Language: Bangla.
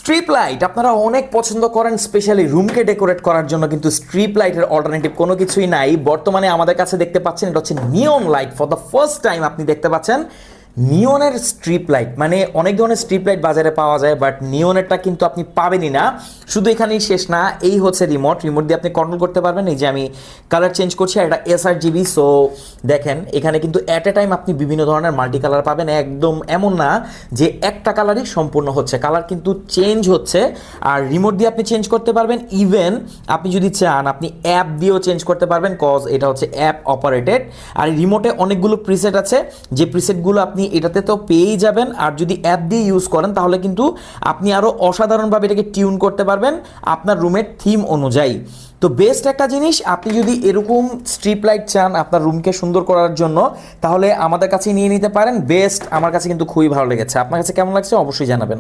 স্ট্রিপ লাইট আপনারা অনেক পছন্দ করেন, স্পেশালি রুমকে ডেকোরেট করার জন্য, কিন্তু স্ট্রিপ লাইটের অল্টারনেটিভ কোনো কিছুই নাই। বর্তমানে আমাদের কাছে দেখতে পাচ্ছেন এটা হচ্ছে নিয়ন light. For the first time আপনি দেখতে পাচ্ছেন নিয়নের স্ট্রিপ লাইট। মানে অনেক ধরনের স্ট্রিপ লাইট বাজারে পাওয়া যায়, বাট নিয়নেরটা কিন্তু আপনি পাবেনই না। শুধু এখানেই শেষ না, এই হচ্ছে রিমোট দিয়ে আপনি কন্ট্রোল করতে পারবেন। এই যে আমি কালার চেঞ্জ করছি, আর এটা SRGB। সো দেখেন এখানে কিন্তু অ্যাট এ টাইম আপনি বিভিন্ন ধরনের মাল্টি কালার পাবেন। একদম এমন না যে একটা কালারই সম্পূর্ণ হচ্ছে, কালার কিন্তু চেঞ্জ হচ্ছে। আর রিমোট দিয়ে আপনি চেঞ্জ করতে পারবেন। ইভেন আপনি যদি চান আপনি অ্যাপ দিয়েও চেঞ্জ করতে পারবেন, কজ এটা হচ্ছে অ্যাপ অপারেটেড। আর এই রিমোটে অনেকগুলো প্রিসেট আছে, যে প্রিসেটগুলো আপনি এটাতে তো পেয়েই যাবেন। আর যদি অ্যাপ দিয়ে ইউজ করেন তাহলে কিন্তু আপনি আরও অসাধারণভাবে এটাকে টিউন করতে পারবেন আপনার রুমের থিম অনুযায়ী। তো বেস্ট একটা জিনিস, আপনি যদি এরকম স্ট্রিপ লাইট চান আপনার রুমকে সুন্দর করার জন্য, তাহলে আমাদের কাছে নিয়ে নিতে পারেন। বেস্ট, আমার কাছে কিন্তু খুবই ভালো লেগেছে। আপনার কাছে কেমন লাগছে অবশ্যই জানাবেন।